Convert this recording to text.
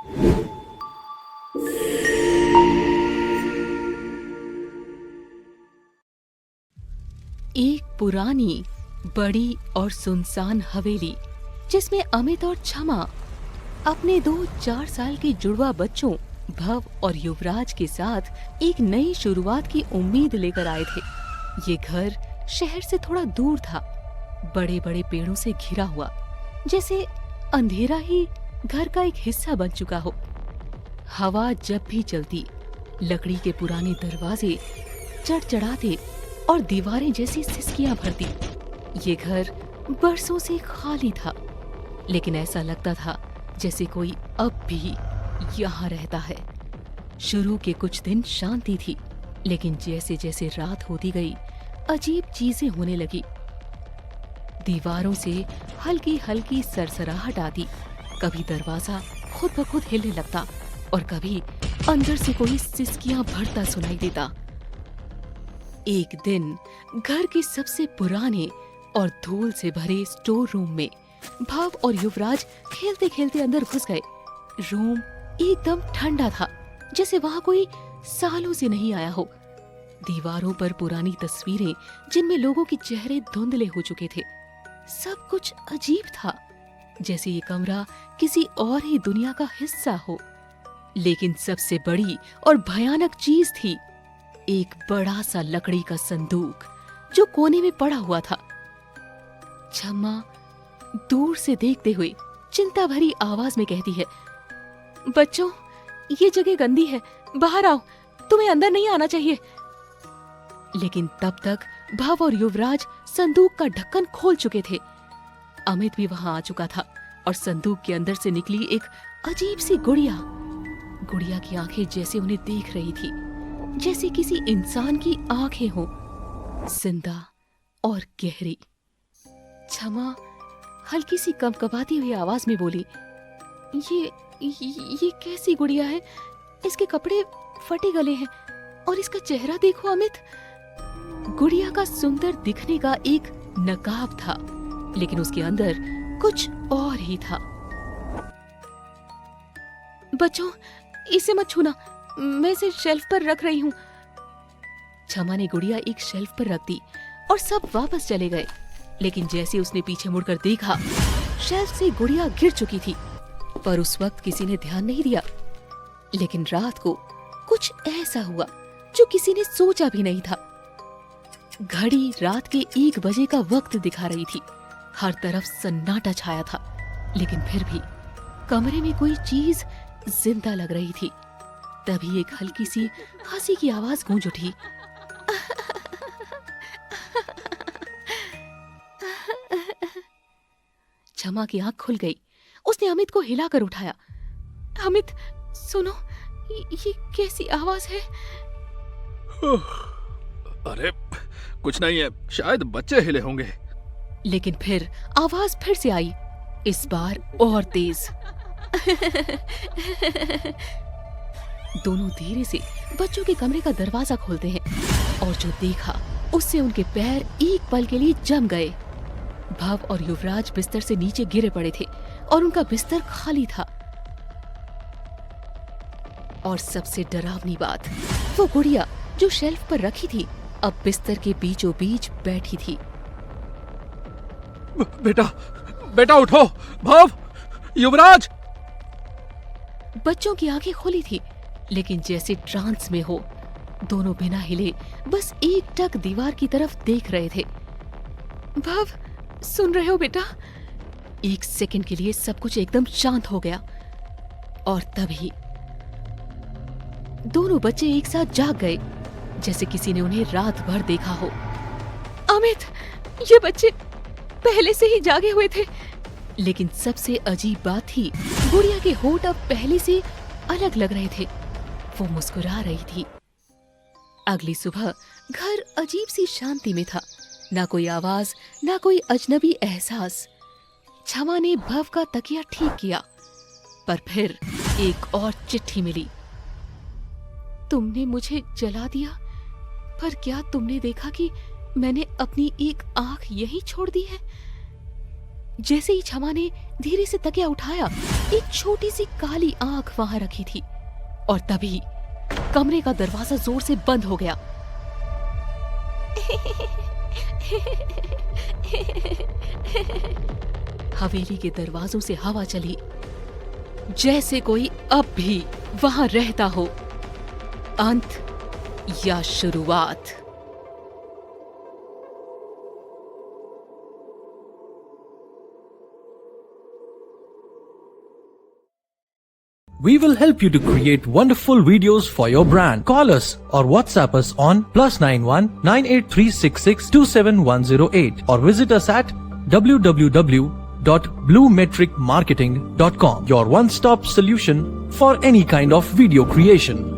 एक पुरानी, बड़ी और सुनसान हवेली जिसमें अमित और क्षमा अपने 2-4 साल के जुड़वा बच्चों भव और युवराज के साथ एक नई शुरुआत की उम्मीद लेकर आए थे। ये घर शहर से थोड़ा दूर था, बड़े बड़े पेड़ों से घिरा हुआ, जैसे अंधेरा ही घर का एक हिस्सा बन चुका हो। हवा जब भी चलती, लकड़ी के पुराने दरवाजे चढ़चढ़ाते और दीवारें जैसी सिसकियां भरती। ये घर बरसों से खाली था, लेकिन ऐसा लगता था जैसे कोई अब भी यहाँ रहता है। शुरू के कुछ दिन शांति थी, लेकिन जैसे जैसे रात होती गई, अजीब चीजें होने लगी। दीवारों से हल्की हल्की सरसराहट आती, कभी दरवाजा खुद ब खुद हिलने लगता और कभी अंदर से कोई सिसकियां भरता सुनाई देता। एक दिन घर के सबसे पुराने और धूल से भरे स्टोर रूम में भव और युवराज खेलते खेलते अंदर घुस गए। रूम एकदम ठंडा था, जैसे वहां कोई सालों से नहीं आया हो। दीवारों पर पुरानी तस्वीरें जिनमें लोगों के चेहरे धुंधले हो चुके थे। सब कुछ अजीब था, जैसे ये कमरा किसी और ही दुनिया का हिस्सा हो। लेकिन सबसे बड़ी और भयानक चीज थी एक बड़ा सा लकड़ी का संदूक जो कोने में पड़ा हुआ था। क्षमा दूर से देखते हुए चिंता भरी आवाज में कहती है, बच्चों, ये जगह गंदी है, बाहर आओ, तुम्हें अंदर नहीं आना चाहिए। लेकिन तब तक भव और युवराज संदूक का ढक्कन खोल चुके थे। अमित भी वहां आ चुका था और संदूक के अंदर से निकली एक अजीब सी गुड़िया। गुड़िया की आंखें जैसे उन्हें देख रही थी, जैसे किसी इंसान की आंखें हों, जिंदा और गहरी। क्षमा हल्की सी कंपकपाती हुई आवाज में बोली, ये कैसी गुड़िया है? इसके कपड़े फटे गले हैं और इसका चेहरा देखो अमित। गुड़िया का सुंदर दिखने का एक नकाब था, लेकिन उसके अंदर कुछ और ही था। बच्चों, इसे मत छूना, मैं इसे शेल्फ पर रख रही हूँ। क्षमा ने गुड़िया एक शेल्फ पर रख दी और सब वापस चले गए। लेकिन जैसे उसने पीछे मुड़कर देखा, शेल्फ से गुड़िया गिर चुकी थी, पर उस वक्त किसी ने ध्यान नहीं दिया। लेकिन रात को कुछ ऐसा हुआ जो किसी ने सोचा भी नहीं था। घड़ी रात के 1 बजे का वक्त दिखा रही थी। हर तरफ सन्नाटा छाया था, लेकिन फिर भी कमरे में कोई चीज जिंदा लग रही थी। तभी एक हल्की सी हंसी की आवाज गूंज उठी। क्षमा की आंख खुल गई। उसने अमित को हिलाकर उठाया। अमित, सुनो, ये कैसी आवाज है? अरे कुछ नहीं है, शायद बच्चे हिले होंगे। लेकिन फिर आवाज फिर से आई, इस बार और तेज। दोनों धीरे से बच्चों के कमरे का दरवाजा खोलते हैं और जो देखा उससे उनके पैर एक पल के लिए जम गए। भव और युवराज बिस्तर से नीचे गिरे पड़े थे और उनका बिस्तर खाली था। और सबसे डरावनी बात, वो गुड़िया जो शेल्फ पर रखी थी अब बिस्तर के बीचों बीच बैठी थी। बेटा, बेटा उठो, भव, युवराज। बच्चों की आंखें खुली थी, लेकिन जैसे ट्रांस में हो। दोनों बिना हिले बस एकटक दीवार की तरफ देख रहे थे। भव, सुन रहे हो बेटा? एक सेकंड के लिए सब कुछ एकदम शांत हो गया और तभी दोनों बच्चे एक साथ जाग गए, जैसे किसी ने उन्हें रात भर देखा हो। अमित, ये बच्चे पहले से ही जागे हुए थे। लेकिन सबसे अजीब बात थी, गुड़िया के होंठ अब पहले से अलग लग रहे थे। वो मुस्कुरा रही थी। अगली सुबह घर अजीब सी शांति में था, ना कोई आवाज, ना कोई अजनबी एहसास। क्षमा ने भव का तकिया ठीक किया, पर फिर एक और चिट्ठी मिली। तुमने मुझे जला दिया, पर क्या तुमने देखा कि मैंने अपनी एक आंख यहीं छोड़ दी है? जैसे ही क्षमा ने धीरे से तकिया उठाया, एक छोटी सी काली आंख वहां रखी थी और तभी कमरे का दरवाजा जोर से बंद हो गया। हवेली के दरवाजों से हवा चली, जैसे कोई अब भी वहां रहता हो। अंत या शुरुआत? We will help you to create wonderful videos for your brand. Call us or WhatsApp us on +91 98366 27108 or visit us at www.bluemetricmarketing.com. Your one-stop solution for any kind of video creation.